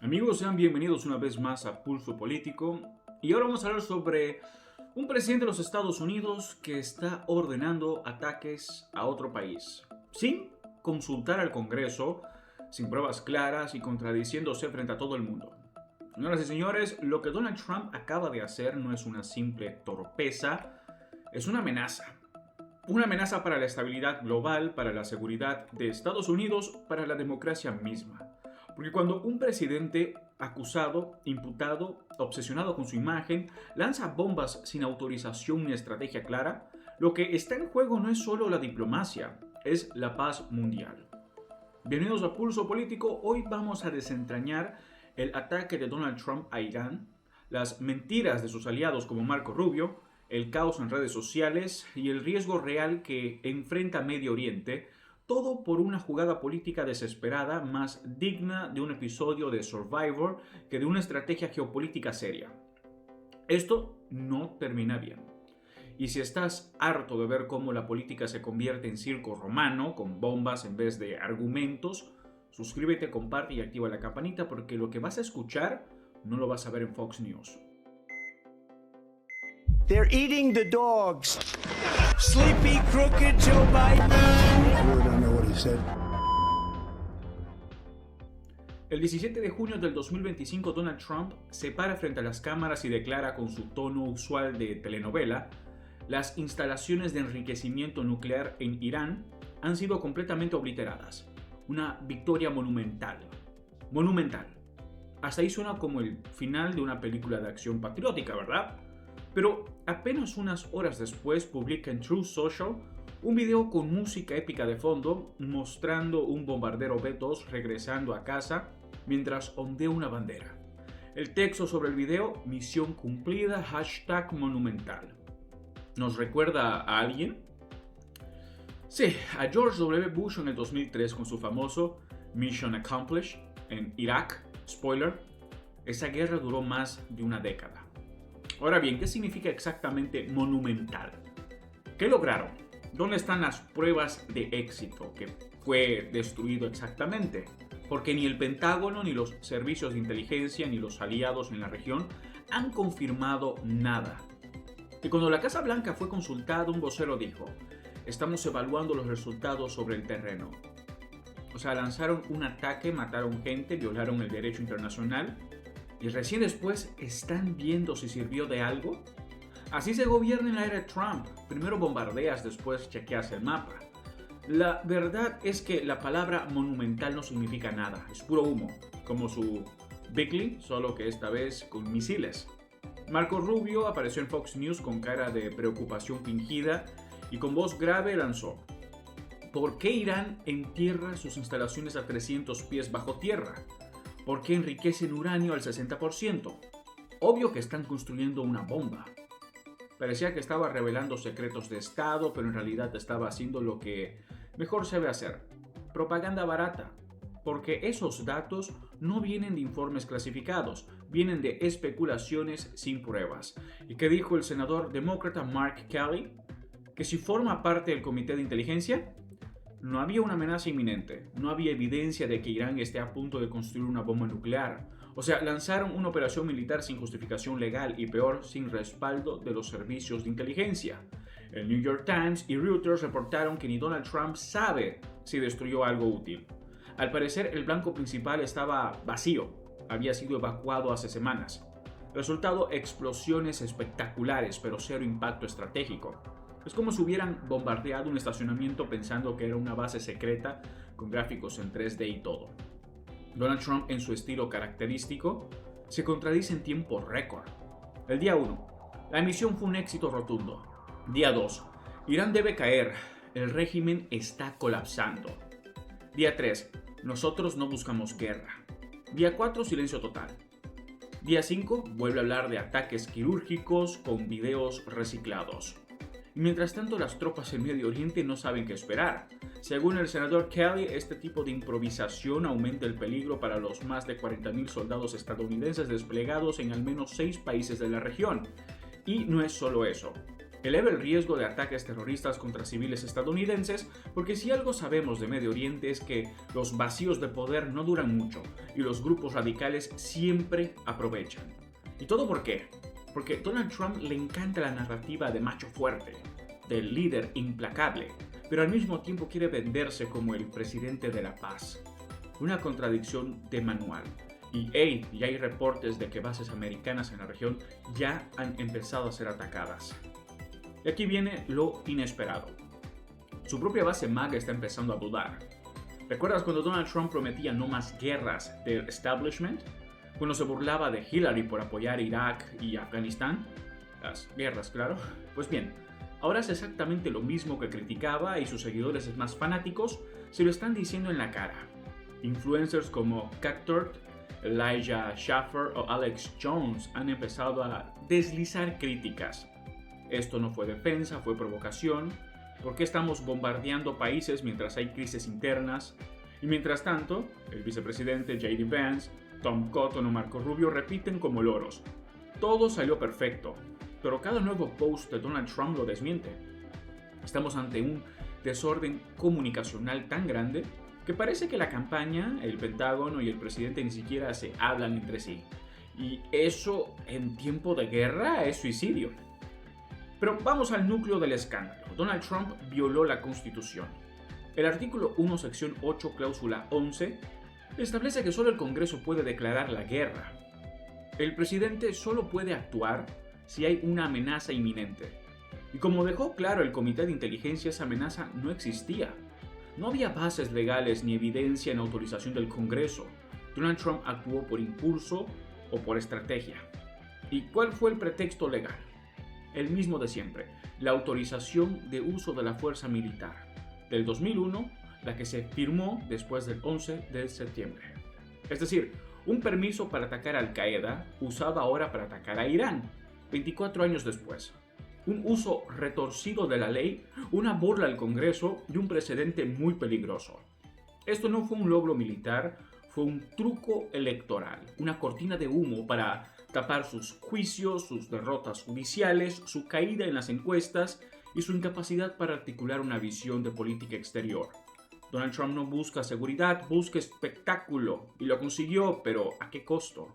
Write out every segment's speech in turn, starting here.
Amigos, sean bienvenidos una vez más a Pulso Político. Y ahora vamos a hablar sobre un presidente de los Estados Unidos que está ordenando ataques a otro país, sin consultar al Congreso, sin pruebas claras y contradiciéndose frente a todo el mundo. Señoras y señores, lo que Donald Trump acaba de hacer no es una simple torpeza, es una amenaza. Una amenaza para la estabilidad global, para la seguridad de Estados Unidos, para la democracia misma. Porque cuando un presidente acusado, imputado, obsesionado con su imagen, lanza bombas sin autorización ni estrategia clara, lo que está en juego no es solo la diplomacia, es la paz mundial. Bienvenidos a Pulso Político. Hoy vamos a desentrañar el ataque de Donald Trump a Irán, las mentiras de sus aliados como Marco Rubio, el caos en redes sociales y el riesgo real que enfrenta Medio Oriente, todo por una jugada política desesperada más digna de un episodio de Survivor que de una estrategia geopolítica seria. Esto no termina bien. Y si estás harto de ver cómo la política se convierte en circo romano, con bombas en vez de argumentos, suscríbete, comparte y activa la campanita porque lo que vas a escuchar no lo vas a ver en Fox News. They're eating the dogs. Sleepy, crooked Joe Biden. I really don't know what he said. El 17 de junio del 2025, Donald Trump se para frente a las cámaras y declara con su tono usual de telenovela: las instalaciones de enriquecimiento nuclear en Irán han sido completamente obliteradas. Una victoria monumental. Monumental. Hasta ahí suena como el final de una película de acción patriótica, ¿verdad? Pero apenas unas horas después publica en Truth Social un video con música épica de fondo mostrando un bombardero B-2 regresando a casa mientras ondea una bandera. El texto sobre el video: misión cumplida, #monumental. ¿Nos recuerda a alguien? Sí, a George W. Bush en el 2003 con su famoso Mission Accomplished en Irak. Spoiler, esa guerra duró más de una década. Ahora bien, ¿qué significa exactamente monumental? ¿Qué lograron? ¿Dónde están las pruebas de éxito? ¿Qué fue destruido exactamente? Porque ni el Pentágono, ni los servicios de inteligencia, ni los aliados en la región han confirmado nada. Y cuando la Casa Blanca fue consultada, un vocero dijo: estamos evaluando los resultados sobre el terreno. O sea, lanzaron un ataque, mataron gente, violaron el derecho internacional y recién después están viendo si sirvió de algo. Así se gobierna en la era de Trump. Primero bombardeas, después chequeas el mapa. La verdad es que la palabra monumental no significa nada, es puro humo, como su Bigly, solo que esta vez con misiles. Marco Rubio apareció en Fox News con cara de preocupación fingida y con voz grave lanzó: ¿por qué Irán entierra sus instalaciones a 300 pies bajo tierra? ¿Por qué enriquecen uranio al 60%? Obvio que están construyendo una bomba. Parecía que estaba revelando secretos de Estado, pero en realidad estaba haciendo lo que mejor sabe hacer: propaganda barata. Porque esos datos no vienen de informes clasificados, vienen de especulaciones sin pruebas. ¿Y qué dijo el senador demócrata Mark Kelly? Que si forma parte del comité de inteligencia, no había una amenaza inminente, no había evidencia de que Irán esté a punto de construir una bomba nuclear. O sea, lanzaron una operación militar sin justificación legal y peor, sin respaldo de los servicios de inteligencia. El New York Times y Reuters reportaron que ni Donald Trump sabe si destruyó algo útil. Al parecer, el blanco principal estaba vacío, había sido evacuado hace semanas. Resultado: explosiones espectaculares, pero cero impacto estratégico. Es como si hubieran bombardeado un estacionamiento pensando que era una base secreta con gráficos en 3D y todo. Donald Trump, en su estilo característico, se contradice en tiempo récord. El día 1, la misión fue un éxito rotundo. Día 2, Irán debe caer, el régimen está colapsando. Día 3, nosotros no buscamos guerra. Día 4, silencio total. Día 5, vuelve a hablar de ataques quirúrgicos con videos reciclados. Y mientras tanto, las tropas en Medio Oriente no saben qué esperar. Según el senador Kelly, este tipo de improvisación aumenta el peligro para los más de 40,000 soldados estadounidenses desplegados en al menos 6 países de la región. Y no es solo eso. eleva el riesgo de ataques terroristas contra civiles estadounidenses, porque si algo sabemos de Medio Oriente es que los vacíos de poder no duran mucho y los grupos radicales siempre aprovechan. ¿Y todo por qué? Porque Donald Trump le encanta la narrativa de macho fuerte, del líder implacable, pero al mismo tiempo quiere venderse como el presidente de la paz. Una contradicción de manual. Y ya hay reportes de que bases americanas en la región ya han empezado a ser atacadas. Y aquí viene lo inesperado. Su propia base MAGA está empezando a dudar. ¿Recuerdas cuando Donald Trump prometía no más guerras del establishment? Cuando se burlaba de Hillary por apoyar Irak y Afganistán. Las guerras, claro. Pues bien, ahora es exactamente lo mismo que criticaba y sus seguidores más fanáticos se lo están diciendo en la cara. Influencers como Cat Turk, Elijah Schaffer o Alex Jones han empezado a deslizar críticas. Esto no fue defensa, fue provocación. ¿Por qué estamos bombardeando países mientras hay crisis internas? Y mientras tanto, el vicepresidente J.D. Vance, Tom Cotton o Marco Rubio repiten como loros. Todo salió perfecto, pero cada nuevo post de Donald Trump lo desmiente. Estamos ante un desorden comunicacional tan grande que parece que la campaña, el Pentágono y el presidente ni siquiera se hablan entre sí. Y eso en tiempo de guerra es suicidio. Pero vamos al núcleo del escándalo. Donald Trump violó la Constitución. El artículo 1, sección 8, cláusula 11, establece que solo el Congreso puede declarar la guerra. El presidente solo puede actuar si hay una amenaza inminente. Y como dejó claro el Comité de Inteligencia, esa amenaza no existía. No había bases legales ni evidencia en autorización del Congreso. Donald Trump actuó por impulso o por estrategia. ¿Y cuál fue el pretexto legal? El mismo de siempre, la autorización de uso de la fuerza militar. Del 2001, la que se firmó después del 11 de septiembre. Es decir, un permiso para atacar a Al-Qaeda usado ahora para atacar a Irán, 24 años después. Un uso retorcido de la ley, una burla al Congreso y un precedente muy peligroso. Esto no fue un logro militar, fue un truco electoral, una cortina de humo para tapar sus juicios, sus derrotas judiciales, su caída en las encuestas y su incapacidad para articular una visión de política exterior. Donald Trump no busca seguridad, busca espectáculo y lo consiguió, pero ¿a qué costo?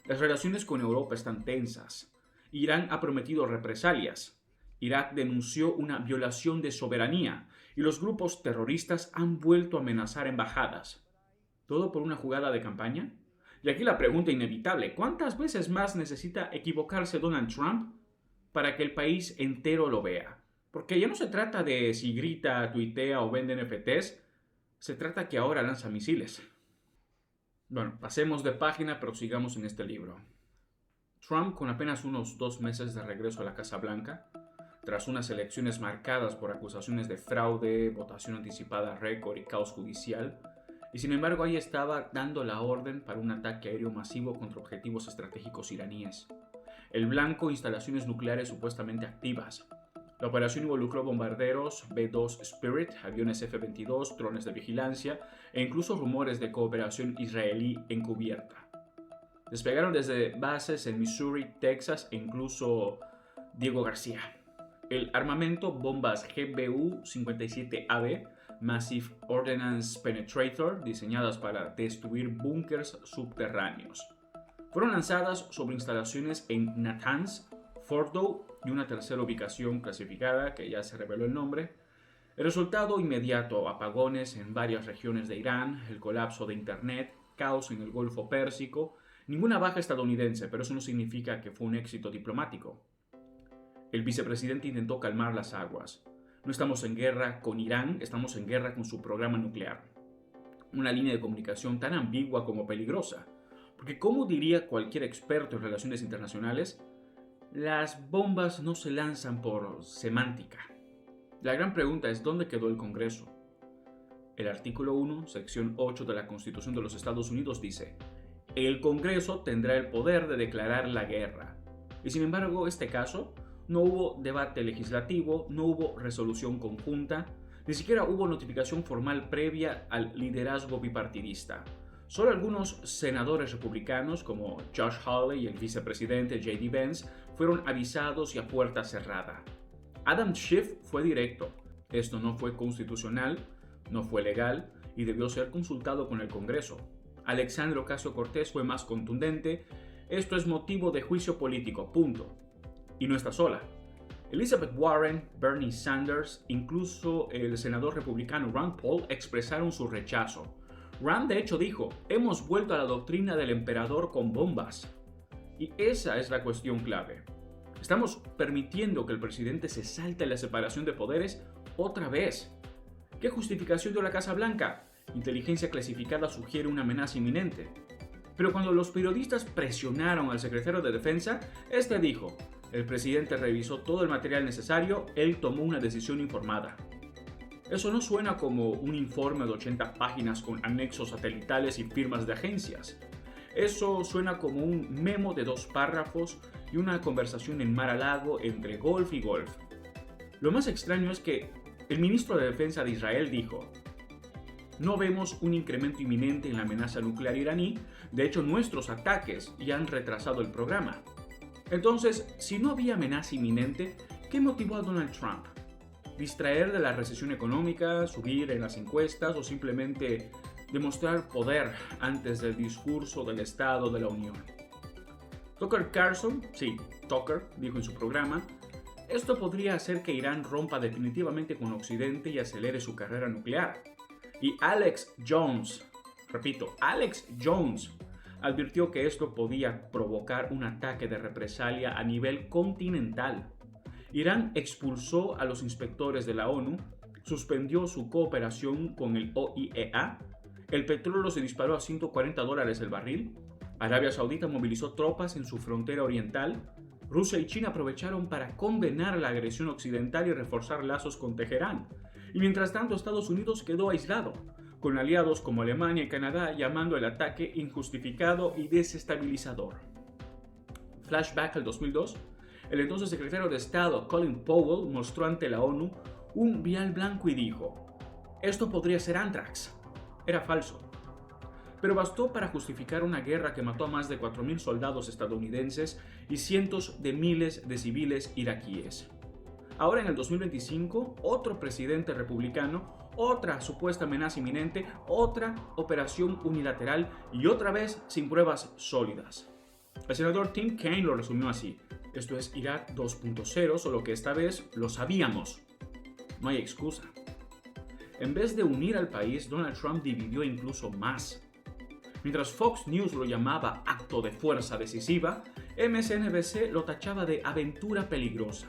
Las relaciones con Europa están tensas. Irán ha prometido represalias. Irak denunció una violación de soberanía y los grupos terroristas han vuelto a amenazar embajadas. ¿Todo por una jugada de campaña? Y aquí la pregunta inevitable, ¿cuántas veces más necesita equivocarse Donald Trump para que el país entero lo vea? Porque ya no se trata de si grita, tuitea o vende NFTs, se trata que ahora lanza misiles. Bueno, pasemos de página, pero sigamos en este libro. Trump, con apenas unos 2 meses de regreso a la Casa Blanca, tras unas elecciones marcadas por acusaciones de fraude, votación anticipada récord y caos judicial, y sin embargo ahí estaba dando la orden para un ataque aéreo masivo contra objetivos estratégicos iraníes. El blanco, instalaciones nucleares supuestamente activas. La operación involucró bombarderos B-2 Spirit, aviones F-22, drones de vigilancia e incluso rumores de cooperación israelí encubierta. Despegaron desde bases en Missouri, Texas e incluso Diego García. El armamento, bombas GBU-57AB, Massive Ordnance Penetrator, diseñadas para destruir búnkers subterráneos. Fueron lanzadas sobre instalaciones en Natanz, Fordow y una tercera ubicación clasificada, que ya se reveló el nombre. El resultado inmediato, apagones en varias regiones de Irán, el colapso de Internet, caos en el Golfo Pérsico, ninguna baja estadounidense, pero eso no significa que fue un éxito diplomático. El vicepresidente intentó calmar las aguas. No estamos en guerra con Irán, estamos en guerra con su programa nuclear. Una línea de comunicación tan ambigua como peligrosa, porque como diría cualquier experto en relaciones internacionales, las bombas no se lanzan por semántica. La gran pregunta es ¿dónde quedó el Congreso? El artículo 1, sección 8 de la Constitución de los Estados Unidos dice: el Congreso tendrá el poder de declarar la guerra. Y sin embargo, este caso, no hubo debate legislativo, no hubo resolución conjunta, ni siquiera hubo notificación formal previa al liderazgo bipartidista. Solo algunos senadores republicanos, como Josh Hawley y el vicepresidente J.D. Vance, fueron avisados y a puerta cerrada. Adam Schiff fue directo. Esto no fue constitucional, no fue legal y debió ser consultado con el Congreso. Alexandria Ocasio-Cortez fue más contundente. Esto es motivo de juicio político, punto. Y no está sola. Elizabeth Warren, Bernie Sanders, incluso el senador republicano Rand Paul expresaron su rechazo. Rand de hecho dijo, hemos vuelto a la doctrina del emperador con bombas. Y esa es la cuestión clave. Estamos permitiendo que el presidente se salte la separación de poderes otra vez. ¿Qué justificación dio la Casa Blanca? Inteligencia clasificada sugiere una amenaza inminente. Pero cuando los periodistas presionaron al secretario de Defensa, este dijo, el presidente revisó todo el material necesario, él tomó una decisión informada. Eso no suena como un informe de 80 páginas con anexos satelitales y firmas de agencias. Eso suena como un memo de 2 párrafos y una conversación en Mar-a-Lago entre golf y golf. Lo más extraño es que el ministro de Defensa de Israel dijo, no vemos un incremento inminente en la amenaza nuclear iraní, de hecho nuestros ataques ya han retrasado el programa. Entonces, si no había amenaza inminente, ¿qué motivó a Donald Trump? ¿Distraer de la recesión económica, subir en las encuestas o simplemente demostrar poder antes del discurso del Estado de la Unión? Tucker Carlson, sí, Tucker, dijo en su programa, esto podría hacer que Irán rompa definitivamente con Occidente y acelere su carrera nuclear. Y Alex Jones, repito, Alex Jones, advirtió que esto podía provocar un ataque de represalia a nivel continental. Irán expulsó a los inspectores de la ONU, suspendió su cooperación con el OIEA, el petróleo se disparó a $140 el barril, Arabia Saudita movilizó tropas en su frontera oriental, Rusia y China aprovecharon para condenar la agresión occidental y reforzar lazos con Teherán. Y mientras tanto Estados Unidos quedó aislado, con aliados como Alemania y Canadá llamando el ataque injustificado y desestabilizador. Flashback al 2002, el entonces secretario de Estado Colin Powell mostró ante la ONU un vial blanco y dijo, esto podría ser Anthrax. Era falso. Pero bastó para justificar una guerra que mató a más de 4.000 soldados estadounidenses y cientos de miles de civiles iraquíes. Ahora en el 2025, otro presidente republicano, otra supuesta amenaza inminente, otra operación unilateral y otra vez sin pruebas sólidas. El senador Tim Kaine lo resumió así, esto es Irak 2.0, solo que esta vez lo sabíamos. No hay excusa. En vez de unir al país, Donald Trump dividió incluso más. Mientras Fox News lo llamaba acto de fuerza decisiva, MSNBC lo tachaba de aventura peligrosa.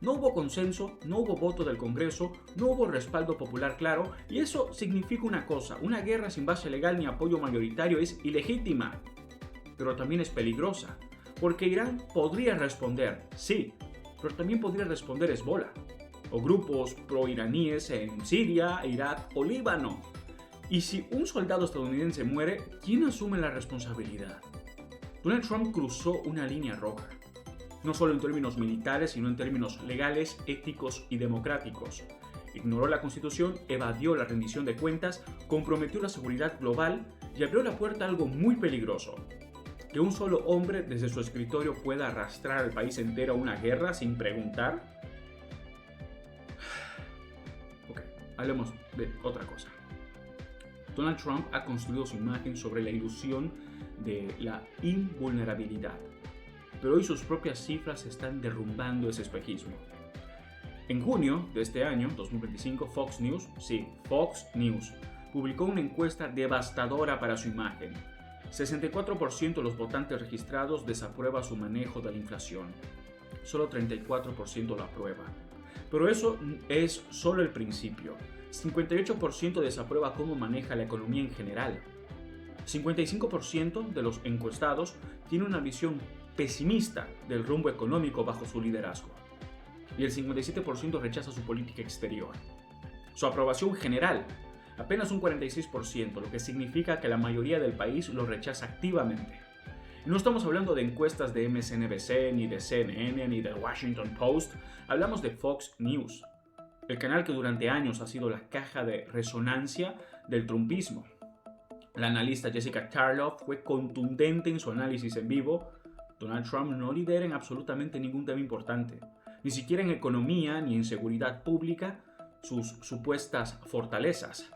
No hubo consenso, no hubo voto del Congreso, no hubo respaldo popular claro, y eso significa una cosa, una guerra sin base legal ni apoyo mayoritario es ilegítima, pero también es peligrosa, porque Irán podría responder, sí, pero también podría responder Hezbollah, o grupos pro-iraníes en Siria, Irak o Líbano. Y si un soldado estadounidense muere, ¿quién asume la responsabilidad? Donald Trump cruzó una línea roja. No solo en términos militares, sino en términos legales, éticos y democráticos. Ignoró la Constitución, evadió la rendición de cuentas, comprometió la seguridad global y abrió la puerta a algo muy peligroso. Que un solo hombre desde su escritorio pueda arrastrar al país entero a una guerra sin preguntar. Ok, hablemos de otra cosa. Donald Trump ha construido su imagen sobre la ilusión de la invulnerabilidad. Pero hoy sus propias cifras están derrumbando ese espejismo. En junio de este año, 2025, Fox News, Fox News, publicó una encuesta devastadora para su imagen. 64% de los votantes registrados desaprueba su manejo de la inflación. Solo 34% lo aprueba. Pero eso es solo el principio. 58% desaprueba cómo maneja la economía en general. 55% de los encuestados tiene una visión pesimista del rumbo económico bajo su liderazgo. Y el 57% rechaza su política exterior. Su aprobación general, apenas un 46%, lo que significa que la mayoría del país lo rechaza activamente. No estamos hablando de encuestas de MSNBC, ni de CNN, ni del Washington Post. Hablamos de Fox News, el canal que durante años ha sido la caja de resonancia del trumpismo. La analista Jessica Tarlov fue contundente en su análisis en vivo. Donald Trump no lidera en absolutamente ningún tema importante. ni siquiera en economía ni en seguridad pública, sus supuestas fortalezas.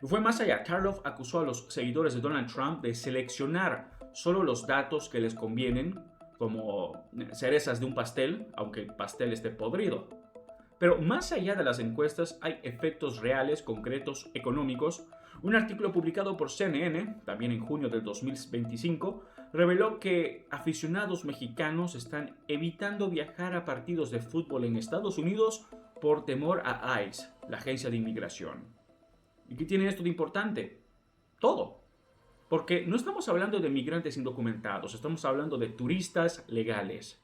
Y fue más allá. Tarlov acusó a los seguidores de Donald Trump de seleccionar solo los datos que les convienen, como cerezas de un pastel, aunque el pastel esté podrido. Pero más allá de las encuestas hay efectos reales, concretos, económicos. Un artículo publicado por CNN, también en junio del 2025, reveló que aficionados mexicanos están evitando viajar a partidos de fútbol en Estados Unidos por temor a ICE, la agencia de inmigración. ¿Y qué tiene esto de importante? Todo. Porque no estamos hablando de migrantes indocumentados, estamos hablando de turistas legales.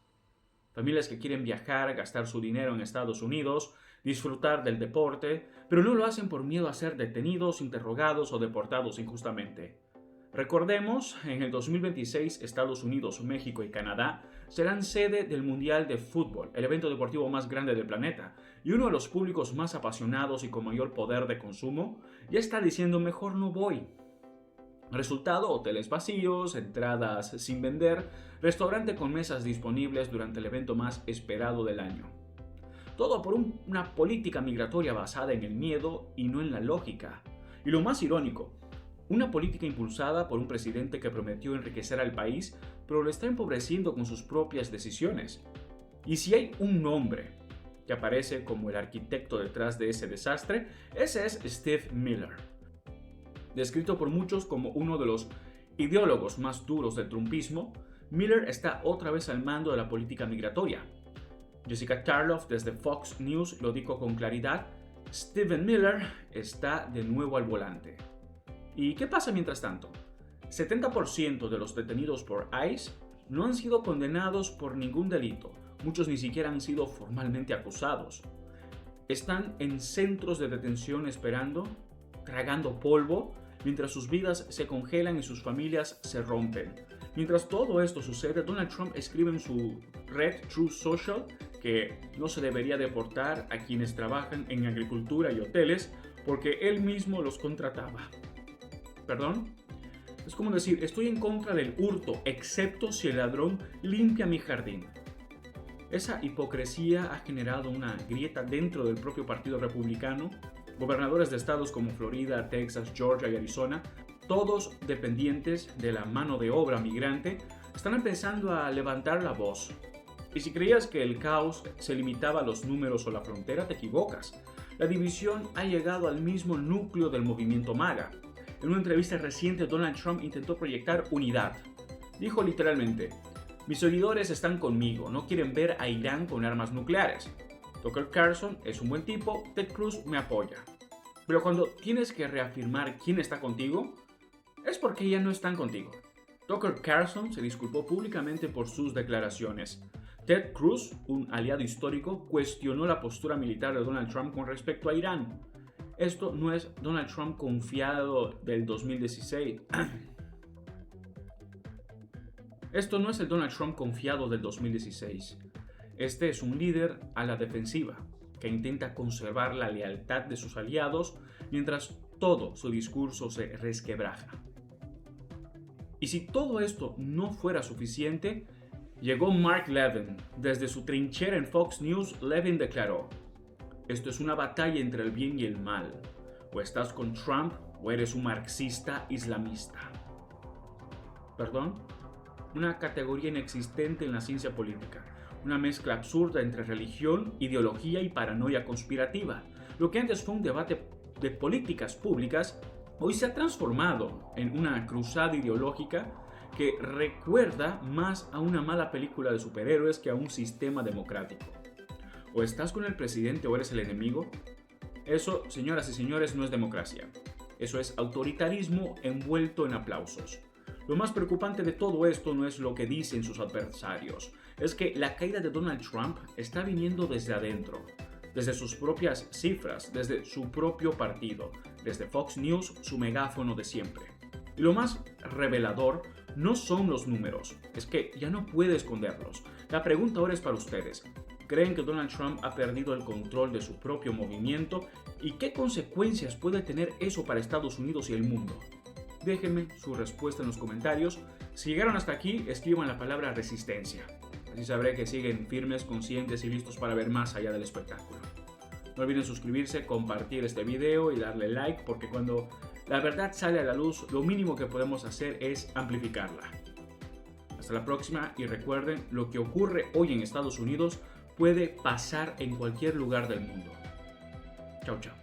Familias que quieren viajar, gastar su dinero en Estados Unidos, disfrutar del deporte, pero no lo hacen por miedo a ser detenidos, interrogados o deportados injustamente. Recordemos, en el 2026 Estados Unidos, México y Canadá serán sede del Mundial de Fútbol, el evento deportivo más grande del planeta, y uno de los públicos más apasionados y con mayor poder de consumo ya está diciendo mejor no voy. Resultado, hoteles vacíos, entradas sin vender, restaurante con mesas disponibles durante el evento más esperado del año. Todo por una política migratoria basada en el miedo y no en la lógica. Y lo más irónico, una política impulsada por un presidente que prometió enriquecer al país, pero lo está empobreciendo con sus propias decisiones. Y si hay un nombre que aparece como el arquitecto detrás de ese desastre, ese es Steve Miller. Descrito por muchos como uno de los ideólogos más duros del trumpismo, Miller está otra vez al mando de la política migratoria. Jessica Tarlov desde Fox News lo dijo con claridad: Stephen Miller está de nuevo al volante. ¿Y qué pasa mientras tanto? 70% de los detenidos por ICE no han sido condenados por ningún delito, muchos ni siquiera han sido formalmente acusados. Están en centros de detención esperando, tragando polvo, mientras sus vidas se congelan y sus familias se rompen. Mientras todo esto sucede, Donald Trump escribe en su red Truth Social que no se debería deportar a quienes trabajan en agricultura y hoteles porque él mismo los contrataba. ¿Perdón? Es como decir, estoy en contra del hurto, excepto si el ladrón limpia mi jardín. Esa hipocresía ha generado una grieta dentro del propio Partido Republicano. Gobernadores de estados como Florida, Texas, Georgia y Arizona, todos dependientes de la mano de obra migrante, están empezando a levantar la voz. Y si creías que el caos se limitaba a los números o la frontera, te equivocas. La división ha llegado al mismo núcleo del movimiento MAGA. En una entrevista reciente, Donald Trump intentó proyectar unidad. Dijo literalmente: mis seguidores están conmigo, no quieren ver a Irán con armas nucleares. Tucker Carlson es un buen tipo, Ted Cruz me apoya. Pero cuando tienes que reafirmar quién está contigo, es porque ya no están contigo. Tucker Carlson se disculpó públicamente por sus declaraciones. Ted Cruz, un aliado histórico, cuestionó la postura militar de Donald Trump con respecto a Irán. Esto no es Donald Trump confiado del 2016. Esto no es el Donald Trump confiado del 2016. Este es un líder a la defensiva, que intenta conservar la lealtad de sus aliados mientras todo su discurso se resquebraja. Y si todo esto no fuera suficiente, llegó Mark Levin. Desde su trinchera en Fox News, Levin declaró: esto es una batalla entre el bien y el mal. O estás con Trump o eres un marxista islamista. ¿Perdón? Una categoría inexistente en la ciencia política. Una mezcla absurda entre religión, ideología y paranoia conspirativa. Lo que antes fue un debate de políticas públicas, hoy se ha transformado en una cruzada ideológica que recuerda más a una mala película de superhéroes que a un sistema democrático. O estás con el presidente o eres el enemigo. Eso, señoras y señores, no es democracia. Eso es autoritarismo envuelto en aplausos. Lo más preocupante de todo esto no es lo que dicen sus adversarios, es que la caída de Donald Trump está viniendo desde adentro, desde sus propias cifras, desde su propio partido, desde Fox News, su megáfono de siempre. Y lo más revelador no son los números, es que ya no puede esconderlos. La pregunta ahora es para ustedes. ¿Creen que Donald Trump ha perdido el control de su propio movimiento? ¿Y qué consecuencias puede tener eso para Estados Unidos y el mundo? Déjenme su respuesta en los comentarios. Si llegaron hasta aquí, escriban la palabra resistencia. Así sabré que siguen firmes, conscientes y listos para ver más allá del espectáculo. No olviden suscribirse, compartir este video y darle like, porque cuando la verdad sale a la luz, lo mínimo que podemos hacer es amplificarla. Hasta la próxima y recuerden, lo que ocurre hoy en Estados Unidos puede pasar en cualquier lugar del mundo. Chao, chao.